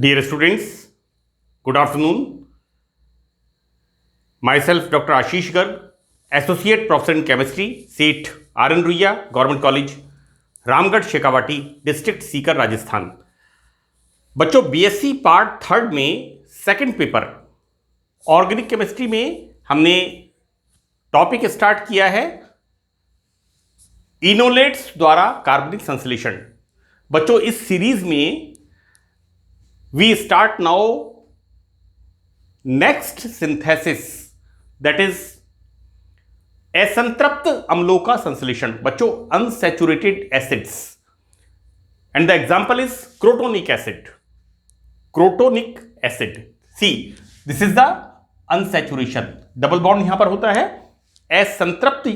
Dear students, good afternoon. Myself, Dr. Ashish Garg, Associate Professor in Chemistry, SEET, R.N. Ruia, Government College, Ramgarh Shekhawati, district Sikar, Rajasthan. बच्चों, BSc part third में second paper organic chemistry में हमने topic start किया है इनोलेट्स द्वारा कार्बनिक संश्लेषण। बच्चों, इस सीरीज में we start now next synthesis, that is असंतृप्त अम्लों का संश्लेषण। बच्चों, unsaturated acids, and the example is crotonic acid. Crotonic acid, see this is the unsaturation, double bond यहां पर होता है। असंतृप्त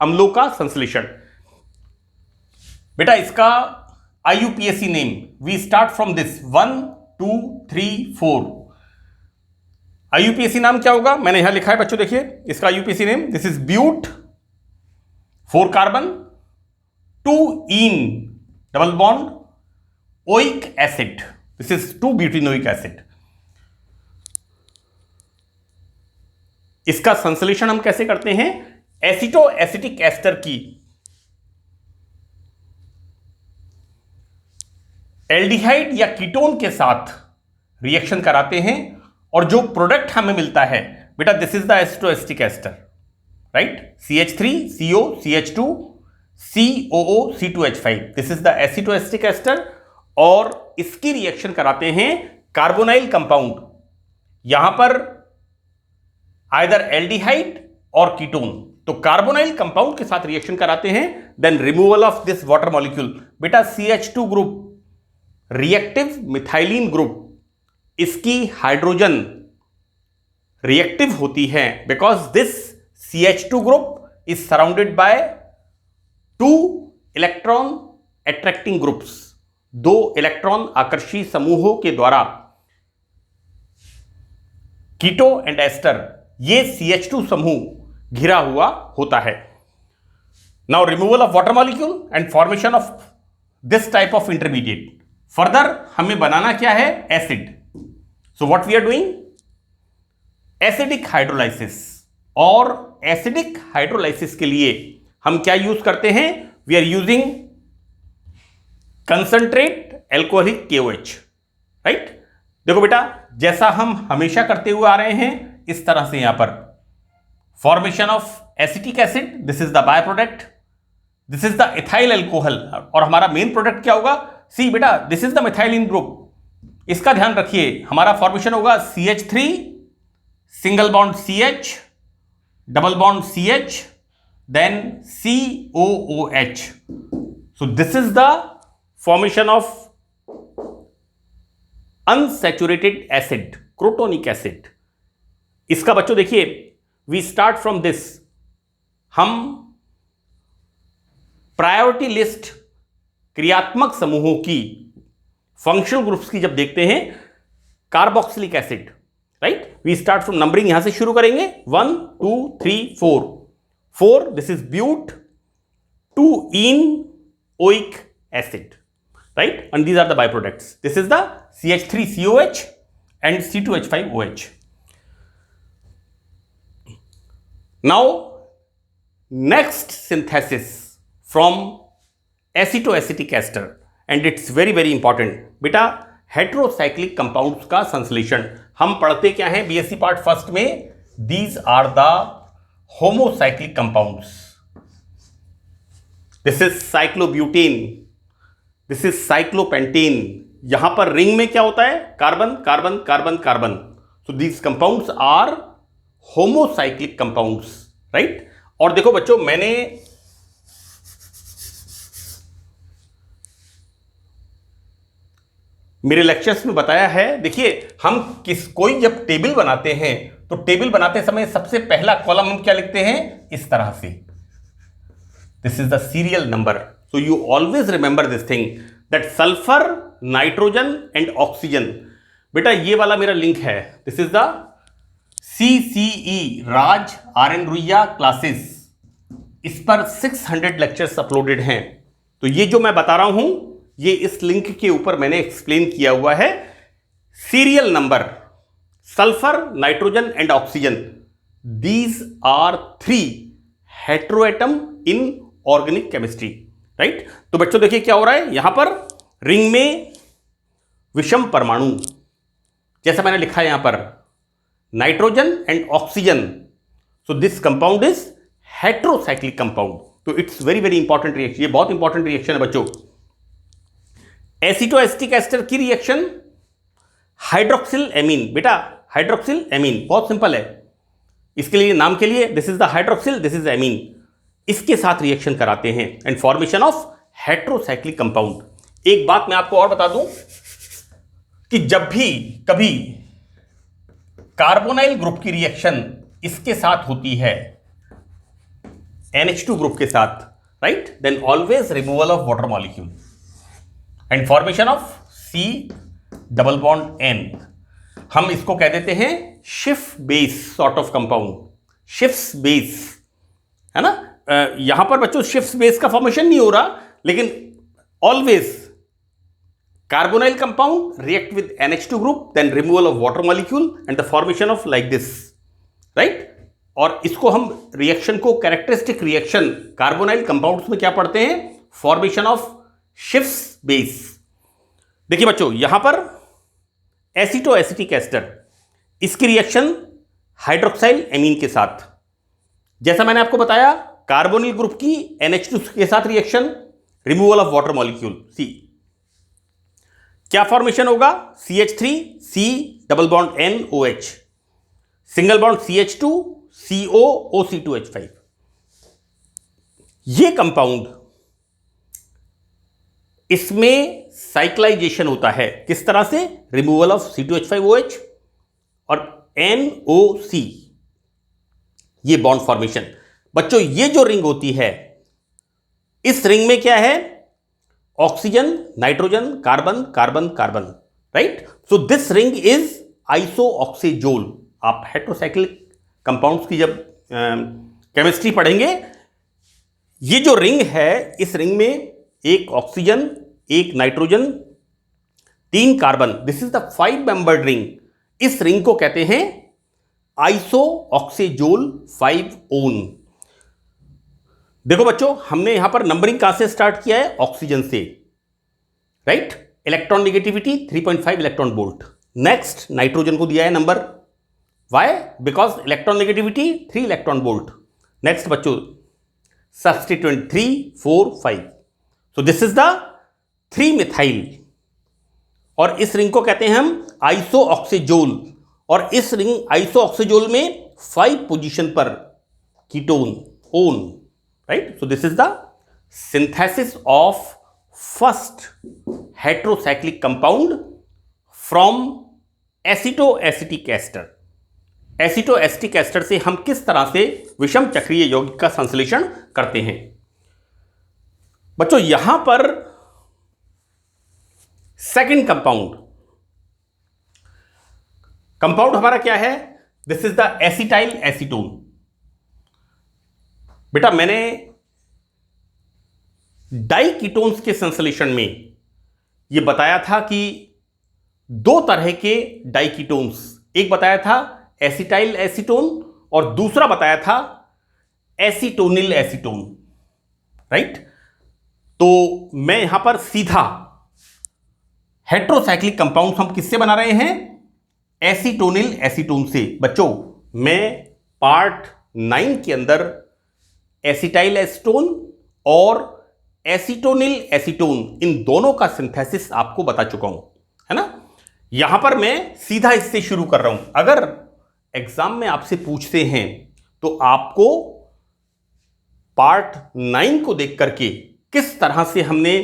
अम्लों का संश्लेषण। बेटा, इसका IUPAC name we start from this 1 2 3 4। IUPAC नाम क्या होगा? मैंने यहां लिखा है बच्चों, देखिए इसका IUPAC name, this is but 4 carbon 2 in double bond oic acid, this is 2 butenoic acid. इसका संश्लेषण हम कैसे करते हैं? एसिटो एसिटिक एस्टर की एल्डिहाइड या कीटोन के साथ रिएक्शन कराते हैं और जो प्रोडक्ट हमें मिलता है बेटा, this is the aceto acetic ester, right? CH3 CO CH2 COO C2H5, this is the aceto acetic ester. और इसकी रिएक्शन कराते हैं कार्बोनाइल कंपाउंड, यहां पर आइदर एल्डिहाइड और कीटोन, तो कार्बोनाइल कंपाउंड के साथ रिएक्शन कराते हैं, then removal of this water molecule. बेटा, CH2 group reactive methylene group, इसकी हाइड्रोजन रिएक्टिव होती है because this CH2 group is surrounded by 2 electron attracting groups, 2 electron Aakarshi समूहों के द्वारा कीटो एंड एस्टर, ये CH2 समूह घिरा हुआ होता है। Now removal of water molecule and formation of this type of intermediate. Further हमें बनाना क्या है? Acid. So what we are doing? Acidic hydrolysis. और एसिडिक हाइड्रोलाइसिस के लिए हम क्या यूज करते हैं? We are using concentrate alcoholic KOH, right? देखो बेटा, जैसा हम हमेशा करते हुए आ रहे हैं इस तरह से यहां पर formation of acetic acid, this is the by product, this is the ethyl alcohol, और हमारा मेन प्रोडक्ट क्या होगा? सी बेटा, this is the methylene group. इसका ध्यान रखिए, हमारा फॉर्मेशन होगा CH3 single bond CH double bond CH then COOH। So this is the formation of unsaturated acid, crotonic acid. इसका बच्चों देखिए, वी स्टार्ट फ्रॉम दिस, हम प्रायोरिटी लिस्ट क्रियात्मक समूहों की, फंक्शनल ग्रुप्स की जब देखते हैं, carboxylic acid, right? We start from numbering, यहां से शुरू करेंगे 1 2 3 4 4, this is but 2 en oic acid, right? And these are the byproducts, this is the CH3COH and C2H5OH। Now next synthesis from acetoacetic ester, and it's very very important बेटा, heterocyclic compounds का संश्लेषण। हम पढ़ते क्या है BSc part first में? These are the homocyclic compounds, this is cyclobutane, this is cyclopentane. यहां पर रिंग में क्या होता है? Carbon carbon carbon carbon. So these compounds are homocyclic compounds, right? और देखो बच्चों, मैंने मेरे लेक्चर्स में बताया है, देखिए हम कोई जब टेबल बनाते हैं तो टेबल बनाते समय सबसे पहला कॉलम हम क्या लिखते हैं? इस तरह से, this is the serial number. So you always remember this thing that sulphur, nitrogen and oxygen. बेटा, ये वाला मेरा लिंक है, this is the CCE Raj RN Ruia classes, इस पर 600 लेक्चर्स अपलोडेड हैं। तो ये जो मैं बता रहा हूं ये इस लिंक के ऊपर मैंने एक्सप्लेन किया हुआ है serial number, sulfur, nitrogen and oxygen, these are three heteroatom in organic chemistry, right? तो बच्चों देखिए क्या हो रहा है यहां पर, रिंग में विषम परमाणु, जैसा मैंने लिखा है यहां पर, nitrogen and oxygen, so this compound is heterocyclic compound. तो it's very very important reaction, ये बहुत इंपॉर्टेंट रिएक्शन है बच्चों। एसीटोएसिटिक एस्टर की रिएक्शन हाइड्रोक्सिल एमीन, बेटा हाइड्रोक्सिल एमीन बहुत सिंपल है, इसके लिए नाम के लिए this is the hydroxyl, this is amine, इसके साथ रिएक्शन कराते हैं and formation of heterocyclic compound. एक बात मैं आपको और बता दूं कि जब भी कभी कार्बोनाइल ग्रुप की रिएक्शन इसके साथ होती है NH2 ग्रुप के साथ, right, then always removal of water molecule and formation of C double bond N। हम इसको कह देते हैं shift base sort of compound, shift base, है ना। यहां पर बच्चों शिफ्ट बेस का फॉर्मेशन नहीं हो रहा, लेकिन always carbonyl compound react with NH2 group, then removal of water molecule and the formation of like this, right. और इसको हम रिएक्शन को कैरेक्टरिस्टिक रिएक्शन कार्बोनाइल कंपाउंड्स में क्या पढ़ते हैं, फॉर्मेशन ऑफ शिफ्ट बेस। देखिए बच्चों यहां पर एसीटोएसिटिक एस्टर, इसकी रिएक्शन हाइड्रोक्साइल एमीन के साथ, जैसा मैंने आपको बताया कार्बोनिल ग्रुप की NH2 के साथ reaction, removal of water molecule C, क्या फॉर्मेशन होगा, CH3 C double bond N OH, single bond CH2 CO OC2H5। ये कंपाउंड, इसमें साइक्लाइजेशन होता है किस तरह से, रिमूवल ऑफ C2H5OH और NOC, ये बॉन्ड फॉर्मेशन। बच्चों ये जो रिंग होती है, इस रिंग में क्या है, oxygen, nitrogen, carbon carbon carbon, right. So this ring is isoxazole. आप हेट्रोसाइक्लिक कंपाउंड्स की जब केमिस्ट्री पढ़ेंगे, ये जो रिंग है, इस रिंग में एक ऑक्सीजन, एक nitrogen, 3 carbon, this is the 5 membered ring. इस रिंग को कहते हैं आइसोऑक्सीजोल 5 ओन। देखो बच्चों हमने यहां पर नंबरिंग कहां से स्टार्ट किया है, ऑक्सीजन से, right. Electron negativity 3.5 electron volt. Next nitrogen को दिया है number, why, because electron negativity 3 electron volt. Next बच्चों substituent 3 4 5, so this is the 3 methyl, और इस रिंग को कहते हैं हम आइसोऑक्सीजोल। और इस रिंग आइसोऑक्सीजोल में 5 पोजीशन पर ketone one, right. So this is the synthesis of first heterocyclic compound from acetoacetic ester. Acetoacetic ester से हम किस तरह से विषम चक्रीय यौगिक का संश्लेषण करते हैं। बच्चों यहां पर सेकंड कंपाउंड हमारा क्या है, this is the acetyl acetone. बेटा मैंने डाइकीटोन्स के संश्लेषण में यह बताया था कि 2 तरह के डाइकीटोन्स, एक बताया था एसिटाइल एसीटोन और दूसरा बताया था एसीटोनिल एसीटोन, राइट। तो मैं यहां पर सीधा हेट्रोसाइक्लिक कंपाउंड हम किससे बना रहे हैं, एसीटोनिल एसीटोन से। बच्चों मैं पार्ट 9 के अंदर एसिटाइल एसीटोन और एसीटोनिल एसीटोन, इन दोनों का सिंथेसिस आपको बता चुका हूं, है ना। यहां पर मैं सीधा इससे शुरू कर रहा हूं। अगर एग्जाम में आपसे पूछते हैं तो आपको पार्ट 9 को देख करके किस तरह से हमने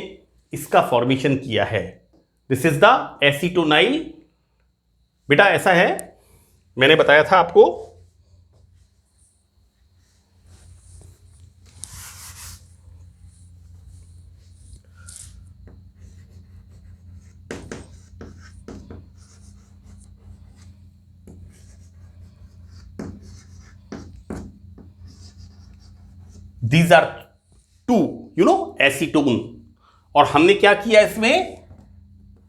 इसका फॉर्मेशन किया है, दिस इज द एसीटोनाइल। बेटा ऐसा है, मैंने बताया था आपको दीज आर 2 एसीटोन, और हमने क्या किया इसमें,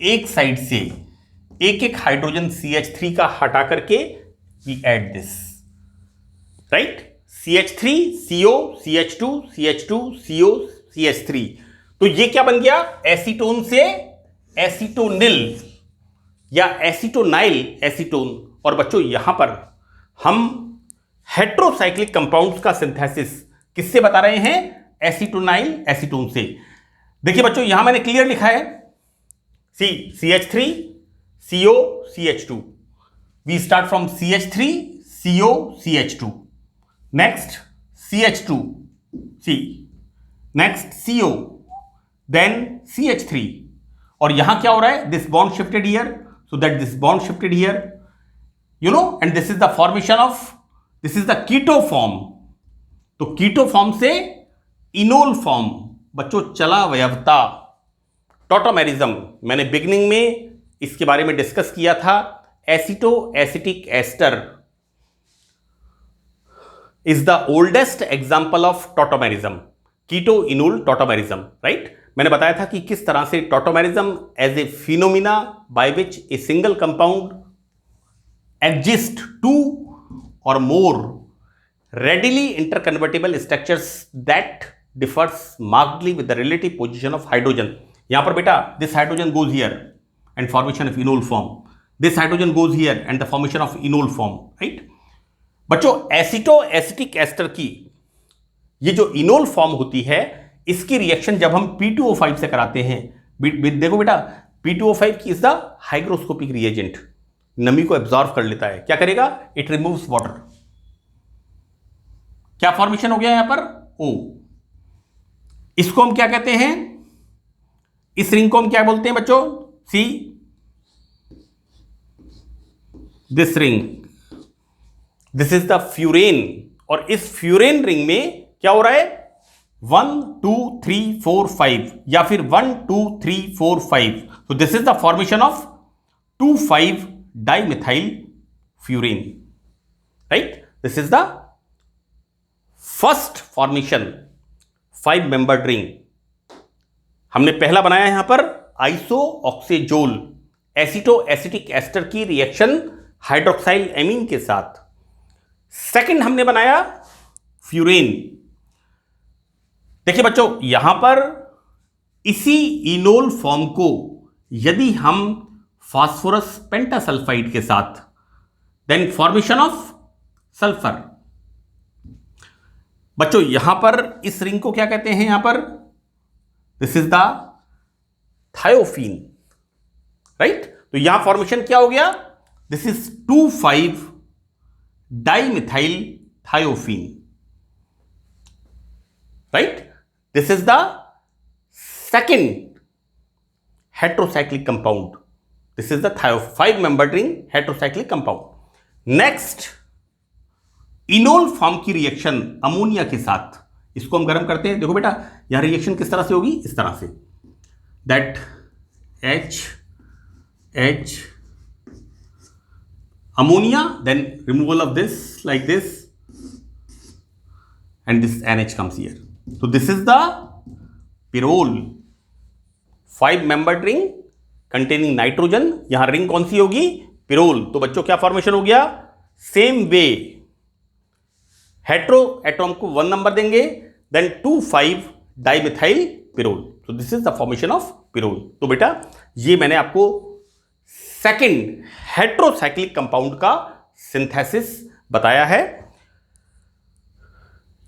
एक साइड से एक एक हाइड्रोजन CH3 का हटा करके we add this, right? CH3 CO CH2 CH2 CO CH3, तो ये क्या बन गया? एसीटोन से एसीटोनिल या एसीटोनाइल एसीटोन। और बच्चों यहां पर हम हेट्रोसाइक्लिक कंपाउंड्स का सिंथेसिस किससे बता रहे हैं? एसीटोनाइल एसीटोन से। देखिए बच्चों यहां मैंने क्लियर लिखा है CH3 CO CH2, we start from CH3 CO CH2, next CH2 C, next CO, then CH3, और यहां क्या हो रहा है? This bond shifted here, so that this bond shifted here, you know, and this is the formation of, this is the keto form. तो keto form से enol form, बच्चों चला वयवता, टॉटोमेरिज्म, मैंने बिगिनिंग में इसके बारे में डिस्कस किया था। Aceto acetic ester is the oldest example of tautomerism, keto enol tautomerism, right? मैंने बताया था कि किस तरह से tautomerism as a phenomena by which a single compound exist two और more readily interconvertible structures that differs markedly with the relative position of hydrogen। यहां पर बेटा this hydrogen goes here and formation of enol form, this hydrogen goes here and the formation of enol form, right? बच्चों एसिटो acetic ester की ये जो enol form होती है, इसकी रिएक्शन जब हम P2O5 से कराते हैं, देखो बेटा P2O5 की इज द हाइग्रोस्कोपिक रिएजेंट, नमी को एब्जॉर्व कर लेता है, क्या करेगा? It removes water. क्या फॉर्मेशन हो गया यहां पर? O। इसको हम क्या कहते हैं? इस रिंग को हम क्या बोलते हैं बच्चों? See this ring, this is the furan, और इस फ्यूरेन रिंग में क्या हो रहा है? 1 2 3 4 5 या फिर 1 2 3 4 5, तो this is the formation of 2,5 dimethyl furan, right? This is the first formation 5 membered ring. हमने पहला बनाया यहां पर आइसोऑक्सेजोल, एसिटो एसिटिक एस्टर की रिएक्शन हाइड्रोक्साइल एमीन के साथ। सेकंड हमने बनाया फ्यूरेन। देखिए बच्चों यहां पर इसी इनोल फॉर्म को यदि हम फास्फोरस पेंटासल्फाइड के साथ, देन फॉर्मेशन ऑफ सल्फर। बच्चों यहां पर इस रिंग को क्या कहते हैं? यहां पर this is the thiophene, right? तो यहां फॉर्मेशन क्या हो गया? This is 2,5 dimethyl thiophene, right? This is the second heterocyclic compound, this is the 5 membered ring heterocyclic compound. Next enol form की रिएक्शन अमोनिया के साथ, इसको हम गर्म करते हैं। देखो बेटा यहां रिएक्शन किस तरह से होगी? इस तरह से, that H ammonia, then removal of this like this, and this NH comes here, तो this is the pyrrole, 5 membered ring containing nitrogen. यहां रिंग कौन सी होगी? पिरोल। तो बच्चों क्या फॉर्मेशन हो गया? सेम वे हेट्रो एटॉम को 1 नंबर देंगे, देन 2,5 डाइमिथाइल पिरोल, तो this is the formation of pyrrole. तो बेटा ये मैंने आपको सेकंड हेट्रोसाइक्लिक कंपाउंड का सिंथेसिस बताया है।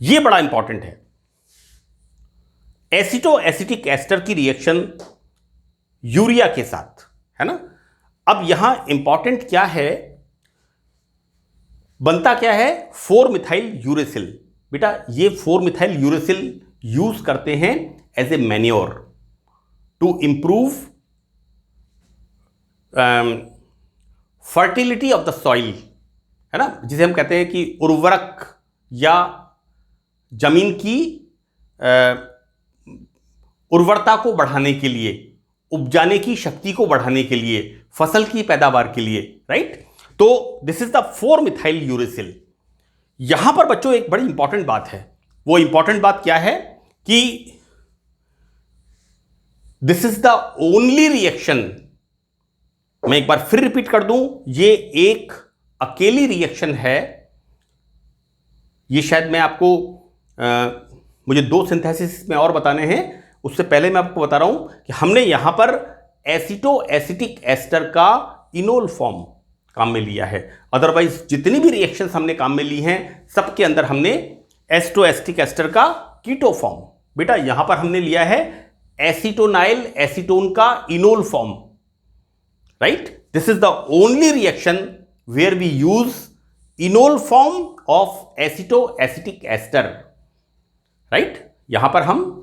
ये बड़ा इंपॉर्टेंट है। एसिटो एसिटिक एस्टर की रिएक्शन यूरिया के साथ, है ना? अब यहां इंपॉर्टेंट क्या है, बनता क्या है? 4 मिथाइल यूरेसिल। बेटा ये 4 मिथाइल यूरेसिल यूज करते हैं as a manure to improve fertility of the soil, है ना, जिसे हम कहते हैं कि उर्वरक या जमीन की उर्वरता को बढ़ाने के लिए, उपजाने की शक्ति को बढ़ाने के लिए, फसल की पैदावार के लिए, राइट? तो this is the 4 methyl uracil. यहां पर बच्चों एक बड़ी इंपॉर्टेंट बात है। वो इंपॉर्टेंट बात क्या है कि this is the only reaction मैं एक बार फिर रिपीट कर दूं, ये एक अकेली रिएक्शन है। ये शायद मैं आपको मुझे 2 सिंथेसिस में और बताने हैं, उससे पहले मैं आपको बता रहा हूं कि हमने यहां पर एसीटो एसिटिक एस्टर का इनोल फॉर्म काम में लिया है। अदरवाइज जितनी भी रिएक्शंस हमने काम में ली हैं सबके अंदर हमने एस्टो एसिटिक एस्टर का कीटो फॉर्म, बेटा यहां पर हमने लिया है एसीटोनाइल एसीटोन का enol form, right. This is the only reaction where we use enol form of aceto acetic ester, right. यहां पर हम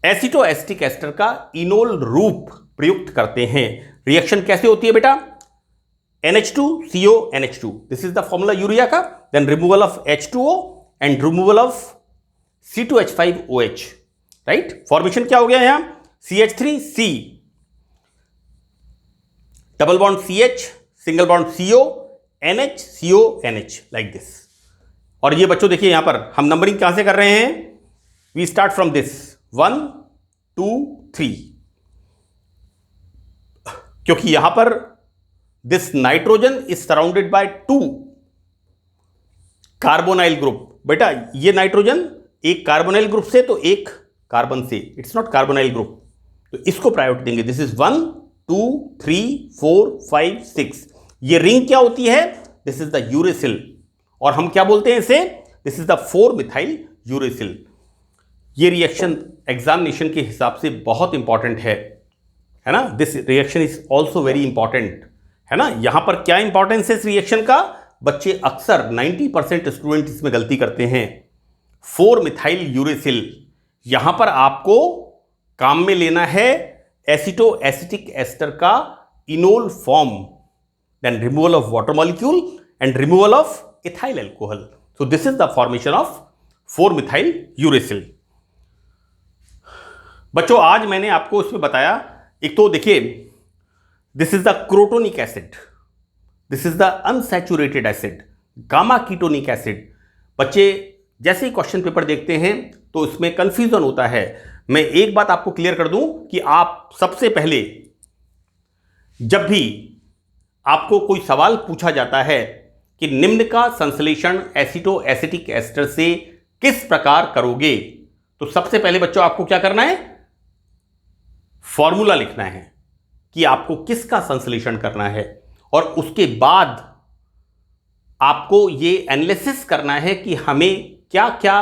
एसीटो एसिटिक एस्टर का इनोल रूप प्रयुक्त करते हैं। रिएक्शन कैसे होती है बेटा? NH2CO NH2, this is the formula urea का। Then removal of H2O and removal of C2H5OH, right. Formation क्या हो गया यहां? CH3C, double bond CH, single bond CO, NH CO NH, like this. और ये बच्चों देखिए यहां पर हम नंबरिंग कहां से कर रहे हैं? वी स्टार्ट फ्रॉम दिस 1 2 3, क्योंकि यहां पर this nitrogen is surrounded by 2 carbonyl group. बेटा ये नाइट्रोजन एक कार्बोनाइल ग्रुप से तो एक कार्बन से, इट्स नॉट कार्बोनाइल ग्रुप, तो इसको प्रायोरिटी देंगे। This is 1 2 3 4 5 6। ये रिंग क्या होती है? दिस इज द यूरेसिल, और हम क्या बोलते हैं इसे? This is the 4 methyl uracil. ये रिएक्शन एग्जामिनेशन के हिसाब से बहुत इंपॉर्टेंट है ना। This reaction is also very important, है ना। यहां पर क्या इंपॉर्टेंस है इस रिएक्शन का? बच्चे अक्सर 90% स्टूडेंट इसमें गलती करते हैं। 4 मिथाइल यूरेसिल, यहां पर आपको काम में लेना है एसिटो एसिटिक एस्टर का enol form, then removal of water molecule and removal of ethyl alcohol. So this is the formation of 4 methyl uracil. बच्चों आज मैंने आपको इसमें बताया, एक तो देखिए this is the crotonic acid, this is the unsaturated acid, gamma ketonic acid. बच्चे जैसे ही क्वेश्चन पेपर देखते हैं तो इसमें कंफ्यूजन होता है। मैं एक बात आपको क्लियर कर दूं कि आप सबसे पहले जब भी आपको कोई सवाल पूछा जाता है कि निम्न का संश्लेषण एसिटो एसिटिक एस्टर से किस प्रकार करोगे, तो सबसे पहले बच्चों आपको क्या करना है? फॉर्मूला लिखना है कि आपको किसका संश्लेषण करना है, और उसके बाद आपको ये एनालिसिस करना है कि हमें क्या क्या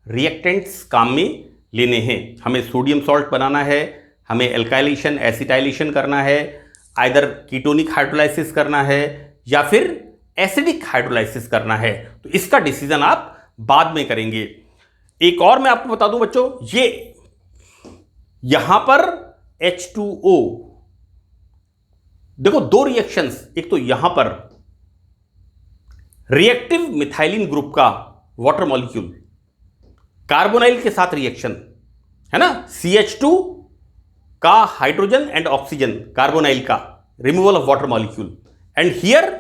रिएक्टेंट्स काम में लेने हैं। हमें सोडियम सॉल्ट बनाना है, हमें एल्काइलेशन एसिटाइलेशन करना है, आइदर कीटोनिक हाइड्रोलाइसिस करना है या फिर एसिडिक हाइड्रोलाइसिस करना है। तो इसका डिसीजन आप बाद में करेंगे। एक और मैं आपको बता दूं बच्चों, ये यहां पर H2O, देखो 2 रिएक्शंस, एक तो यहां पर रिएक्टिव मिथाइलिन ग्रुप का वाटर मॉलिक्यूल कार्बोनाइल के साथ रिएक्शन है ना, CH2 का हाइड्रोजन एंड ऑक्सीजन, कार्बोनाइल का removal of water molecule, and here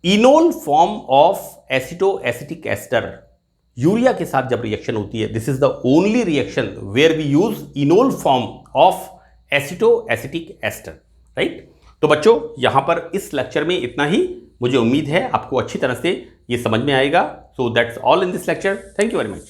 enol form of aceto acetic ester urea के साथ जब रिएक्शन होती है, this is the only reaction where we use enol form of aceto acetic ester, right. तो बच्चों यहां पर इस लेक्चर में इतना ही। मुझे उम्मीद है आपको अच्छी तरह से ये समझ में आएगा। So that's all in this lecture. Thank you very much.